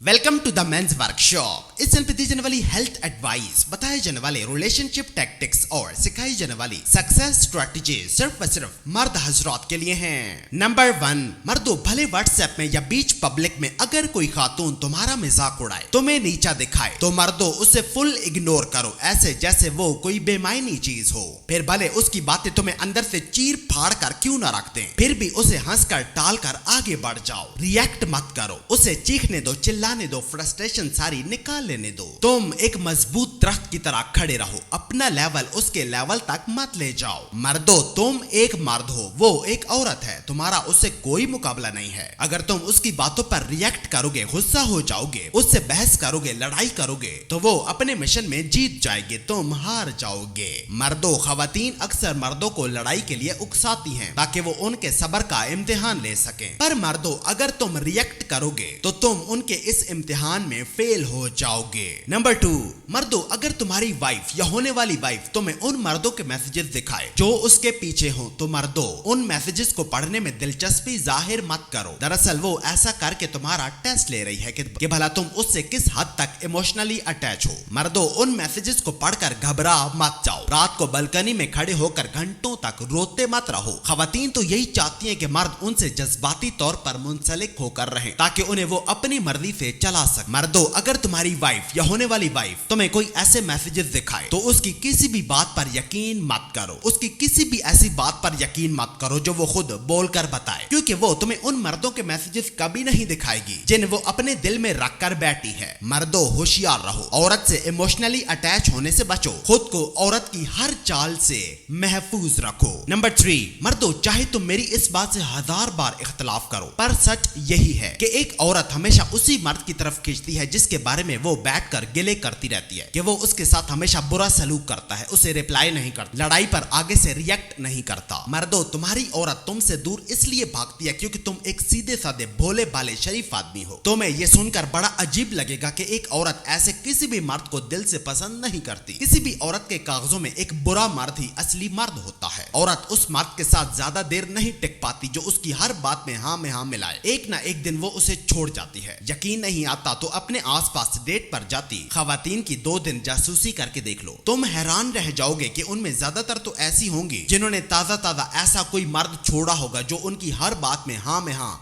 Welcome to the men's workshop. इस channel पे दी जाने वाली हेल्थ एडवाइस, बताए जाने वाले रिलेशनशिप टैक्टिक्स और सिखाई जाने वाली सक्सेस स्ट्रेटजी सिर्फ व सिर्फ मर्द हजरात के लिए हैं। नंबर 1, मर्दों, भले व्हाट्सएप में या बीच पब्लिक में अगर कोई खातून तुम्हारा मजाक उड़ाए, तुम्हें नीचा दिखाए, तो मर्दों उसे फुल इग्नोर करो, ऐसे जैसे वो कोई बेमायनी चीज हो। फिर भले उसकी बातें तुम्हें अंदर से चीर फाड़ कर क्यों न रखते, फिर भी उसे हंसकर टाल कर आगे बढ़ जाओ। रिएक्ट मत करो, उसे चीखने दो, चिल्लाने दो, फ्रस्ट्रेशन सारी निकाल लेने दो। तुम एक मजबूत दरख्त की तरह खड़े रहो, अपना लेवल उसके लेवल तक मत ले जाओ। मर्दों, तुम एक मर्द हो, वो एक औरत है, तुम्हारा उससे कोई मुकाबला नहीं है। अगर तुम उसकी बातों पर रिएक्ट करोगे, गुस्सा हो जाओगे, उससे बहस करोगे, लड़ाई करोगे, तो वो अपने मिशन में जीत जाएगी, तुम हार जाओगे। मर्दों, खवातीन अक्सर मर्दों को लड़ाई के लिए उकसाती हैं ताकि वो उनके सब्र का इम्तिहान ले सकें। पर मर्दों, अगर तुम रिएक्ट करोगे तो तुम उनके इस इम्तिहान में फेल हो जाओगे। नंबर 2, मर्दों, अगर तुम्हारी वाइफ या होने वाली वाइफ तुम्हें उन मर्दों के मैसेजेस दिखाए जो उसके पीछे हो, तो मर्दों उन मैसेजेस को पढ़ने में दिलचस्पी जाहिर मत करो। दरअसल वो ऐसा करके तुम्हारा टेस्ट ले रही है कि भला तुम उससे किस हद तक इमोशनली अटैच हो। मर्दों, उन मैसेजेस को पढ़कर घबरा मत जाओ। रात को बालकनी में खड़े होकर घंटों तक रोते मत रहो। खवातीन तो यही चाहती हैं कि मर्द उनसे जज्बाती तौर पर मुंसलिक होकर रहें ताकि उन्हें वो अपनी मर्जी से चला सके। मर्दों, अगर तुम्हारी वाइफ या होने वाली वाइफ तुम्हें कोई ऐसे मैसेजेस दिखाए तो उसकी किसी भी बात पर यकीन मत करो। उसकी किसी भी ऐसी बात पर यकीन मत करो जो वो खुद बोलकर बताए, क्योंकि वो तुम्हें उन मर्दों के मैसेजेस कभी नहीं दिखाएगी जिन्हें वो अपने दिल में रख कर बैठी है। मर्दों, होशियार रहो, औरत से इमोशनली अटैच होने से बचो, खुद को औरत की हर चाल से महफूज रखो। नंबर 3, मर्दों, चाहे तुम मेरी इस बात से 1000 बार इख्तलाफ करो, पर सच यही है कि एक औरत हमेशा उसी मर्द की तरफ खींचती है जिसके बारे में वो बैठकर गिले करती रहती है कि वो उसके साथ हमेशा बुरा सलूक करता है, उसे रिप्लाई नहीं करता, लड़ाई पर आगे से रिएक्ट नहीं करता। मर्दों, तुम्हारी औरत तुमसे दूर इसलिए भागती है क्योंकि तुम एक सीधे साधे भोले भाले शरीफ आदमी हो। तुम्हें ये सुनकर बड़ा अजीब लगेगा कि एक औरत ऐसे किसी भी मर्द को दिल से पसंद नहीं करती। किसी भी औरत के कागजों में एक बुरा मर्द ही असली मर्द होता है। औरत उस मर्द के साथ ज्यादा देर नहीं टिक पाती जो उसकी हर बात में हाँ में हाँ मिलाए। एक ना एक दिन वो उसे छोड़ जाती है। यकीन नहीं आता तो अपने आसपास डेट पर जाती खवातीन की 2 दिन जासूसी करके देख लो, तुम हैरान रह जाओगे कि उनमें ज्यादातर तो ऐसी होंगी जिन्होंने ताजा ऐसा कोई मर्द छोड़ा होगा जो उनकी हर बात में हाँ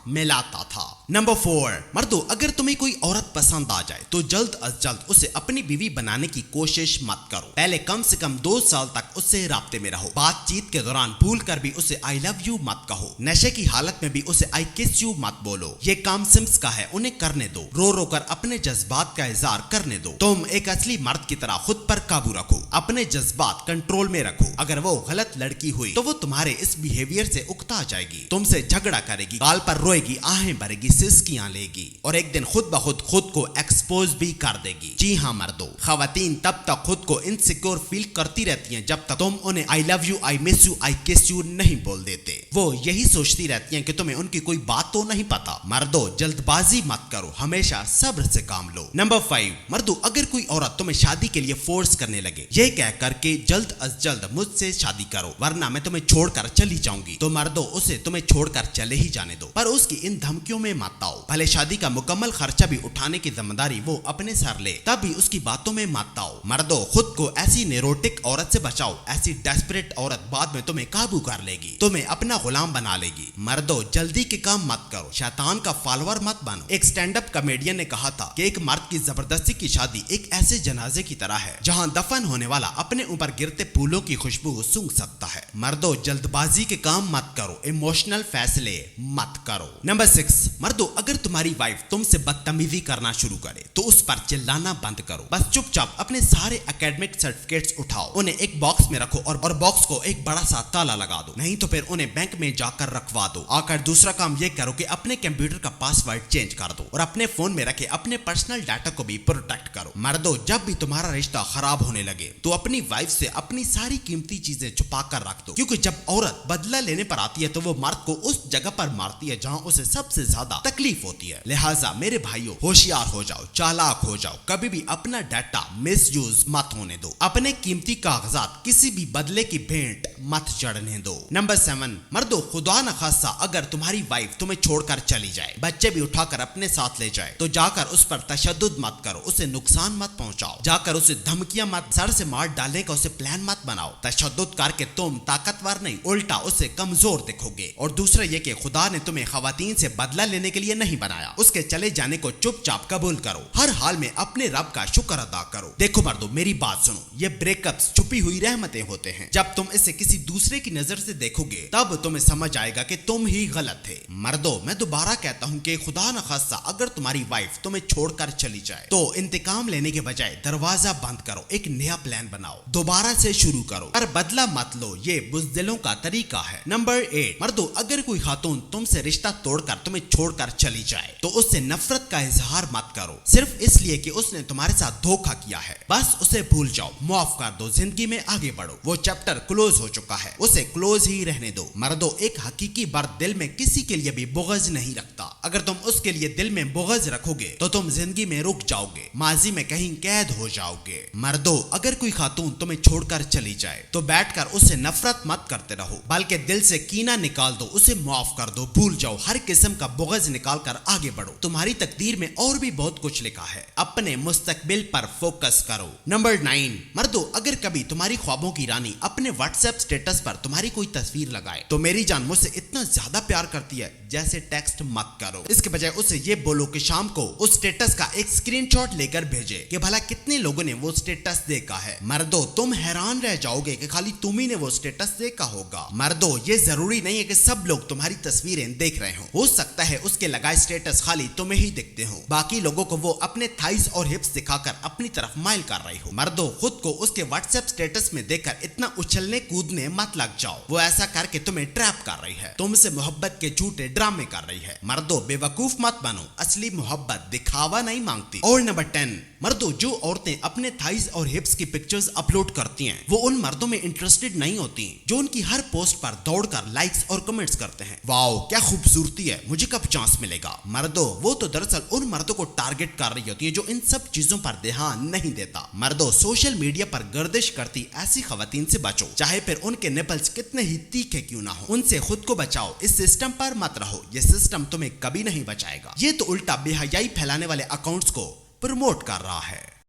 मिलाता था। नंबर 4, मर्दों, अगर तुम्हें कोई औरत पसंद आ जाए तो जल्द अज जल्द उसे अपनी बीवी बनाने की कोशिश मत करो। पहले कम से कम 2 साल तक उससे राब्ते में रहो। बातचीत के दौरान भूल कर भी उसे आई लव यू मत कहो। नशे की हालत में भी उसे आई किस यू मत बोलो। ये काम सिम्स का है, उन्हें करने दो। रो रो कर अपने जज्बात का इजहार करने दो। तुम एक असली मर्द की तरह खुद पर काबू रखो, अपने जज्बात कंट्रोल में रखो। अगर वो गलत लड़की हुई तो वो तुम्हारे इस बिहेवियर से उकता जाएगी, तुमसे झगड़ा करेगी, गाल पर रोएगी, आहें भरेगी, सिसकियां लेगी और एक दिन खुद ब खुद को एक्सपोज भी कर देगी। जी हाँ मर्दों, खवातीन तब तक खुद को इनसिक्योर फील करती रहती हैं जब तक तुम उन्हें I love you, I miss you, I kiss you नहीं बोल देते। वो यही सोचती रहती हैं कि तुम्हें उनकी कोई बात तो नहीं पता। मर्दों, जल्दबाजी मत करो, हमेशा सब्र से काम लो। नंबर 5, मर्दों, अगर कोई औरत तुम्हें शादी के लिए फोर्स करने लगे, ये कह करके जल्द अज जल्द मुझसे शादी करो वरना मैं तुम्हें छोड़कर चली जाऊंगी, तो मर्दों उसे तुम्हें छोड़कर चले ही जाने दो। पर उसकी इन धमकियों में मत आओ। भले शादी का मुकम्मल खर्चा भी उठाने की जिम्मेदारी वो अपने सर ले, तब भी उसकी बातों में मत आओ। मर्दों, खुद को ऐसी नेरोटिक औरत से बचाओ। ऐसी डेस्परेट औरत बाद में तुम्हें काबू कर लेगी, तुम्हें अपना गुलाम बना लेगी। मर्दों, जल्दी के काम मत करो, शैतान का फॉलोअर मत बनो। एक स्टैंड अप कॉमेडियन ने कहा था कि एक मर्द की जबरदस्ती की शादी एक ऐसे जनाजे की तरह है जहां दफन होने वाला अपने ऊपर गिरते फूलों की खुशबू सूंघ सकता है। मर्दों, जल्दबाजी के काम मत करो, इमोशनल फैसले मत करो। नंबर 6, मर्दों, अगर तुम्हारी वाइफ तुमसे बदतमीजी करना शुरू करे तो उस पर चिल्लाना बंद करो। बस चुपचाप अपने सारे एकेडमिक सर्टिफिकेट्स उठाओ, उन्हें एक बॉक्स में रखो और बॉक्स को एक बड़ा सा ताला लगा दो, नहीं तो फिर उन्हें बैंक में जाकर रखवा दो। आकर दूसरा काम ये करो कि अपने कंप्यूटर का पासवर्ड चेंज कर दो और अपने फोन में रखे अपने पर्सनल डाटा को भी प्रोटेक्ट करो। मर्दों, जब भी तुम्हारा रिश्ता खराब होने लगे तो अपनी वाइफ से अपनी सारी कीमती चीजें छुपा कर रख दो, क्योंकि जब औरत बदला लेने पर आती है तो वो मर्द को उस जगह पर मारती है जहां उसे सबसे ज्यादा तकलीफ होती है। लिहाजा मेरे भाइयों होशियार हो जाओ, चालाक हो जाओ, कभी भी अपना डाटा मिसयूज मत होने दो, अपने कीमती कागजात किसी भी बदले की भेंट मत चढ़ने दो। नंबर 7, मर्दों खुदा न खासा अगर तुम्हारी वाइफ तुम्हें छोड़कर चली जाए, बच्चे भी उठाकर अपने साथ ले जाए, तो जाकर उस पर तशद्दुद मत करो, उसे नुकसान मत पहुंचाओ, जाकर उसे धमकियां मत, सर से मार डालने का उसे प्लान मत बनाओ। तशद्दुद करके तुम ताकतवर नहीं उल्टा उसे कमजोर दिखोगे। और दूसरा ये कि खुदा ने तुम्हें खवातीन से बदला लेने के लिए नहीं बनाया, उसके चले जाने को चुपचाप कबूल करो, हर हाल में अपने रब का शुक्र अदा करो। देखो मर्दों मेरी बात सुनो, ये ब्रेकअप्स छुपी हुई रहमतें होते हैं। जब तुम इसे किसी दूसरे की नजर से देखोगे तब तुम्हें समझ आएगा कि तुम ही गलत थे। मर्दों मैं दोबारा कहता हूँ कि खुदा न खासा अगर तुम्हारी वाइफ तुम्हें छोड़कर चली जाए तो इंतकाम लेने के बजाय दरवाजा बंद करो, एक नया प्लान बनाओ, दोबारा से शुरू करो, पर बदला मत लो, ये बुज़दिलों का तरीका है। नंबर 8, मर्दों अगर कोई खातून तुमसे रिश्ता तोड़कर तुम्हें छोड़कर चली जाए तो उससे नफरत का इजहार मत करो, सिर्फ इसलिए कि उसने तुम्हारे साथ धोखा किया है। बस उसे भूल जाओ, माफ कर दो, जिंदगी में आगे बढ़ो, वो चैप्टर क्लोज हो चुका है, उसे क्लोज ही रहने दो। मर्दों एक हकीकी मर्द दिल में किसी के लिए भी बुग़्ज़ नहीं रखता, अगर तुम उसके लिए दिल में बुग़्ज़ रखोगे तो तुम जिंदगी में रुक जाओगे, माजी में कहीं कैद हो जाओगे। मर्दों अगर कोई खातून तुम्हें छोड़कर चली जाए तो बैठकर उससे नफरत मत करते रहो, बल्कि दिल से कीना निकाल दो, उसे माफ कर दो, भूल जाओ, हर किस्म का बुग़्ज़ निकाल कर आगे बढ़ो। तुम्हारी तकदीर में और भी बहुत कुछ लिखा है, अपने मुस्तकबिल पर फोकस करो। नंबर 9, मर्दों अगर कभी तुम्हारी ख्वाबों की रानी अपने व्हाट्सएप स्टेटस पर तुम्हारी कोई तस्वीर लगाए तो मेरी जान मुझसे इतना ज्यादा प्यार करती है जैसे टेक्स्ट मत करो, इसके बजाय उसे ये बोलो कि शाम को उस स्टेटस का एक स्क्रीनशॉट लेकर भेजे कि भला कितने लोगों ने वो स्टेटस देखा है। मर्दों तुम हैरान रह जाओगे कि खाली तुम ही ने वो स्टेटस देखा होगा। मर्दों ये जरूरी नहीं है कि सब लोग तुम्हारी तस्वीरें देख रहे हो सकता है उसके लगाए स्टेटस खाली तुम्हें ही दिखते हो, बाकी लोगों को वो अपने थाइस और हिप्स दिखाकर अपनी तरफ माइल कर रही हो। मर्दों खुद को उसके व्हाट्सएप स्टेटस में देखकर इतना उछलने कूदने मत लग जाओ, वो ऐसा करके तुम्हें ट्रैप कर रही है, तुमसे मोहब्बत के झूठे ड्रामे कर रही है। मर्दों बेवकूफ मत बनो, असली मोहब्बत दिखावा नहीं मांगती। और नंबर 10, मर्दों जो औरतें अपने थाइस और हिप्स की पिक्चर्स अपलोड करती हैं वो उन मर्दों में इंटरेस्टेड नहीं होती जो उनकी हर पोस्ट पर दौड़कर लाइक्स और कमेंट्स करते हैं, वाओ क्या खूबसूरती है, मुझे कब चांस मिलेगा। मर्दों वो तो दरअसल उन मर्दों को टारगेट कर रही होती है जो इन सब चीजों पर ध्यान नहीं देता। मर्दों सोशल मीडिया पर गर्दिश करती ऐसी खवातीन से बचो, चाहे फिर उनके निपल्स कितने ही तीखे क्यों ना हो, उनसे खुद को बचाओ, इस सिस्टम पर मत रहो, ये सिस्टम तुम्हें कभी नहीं बचाएगा, ये तो उल्टा बेहयाई फैलाने वाले अकाउंट्स को प्रमोट कर रहा है।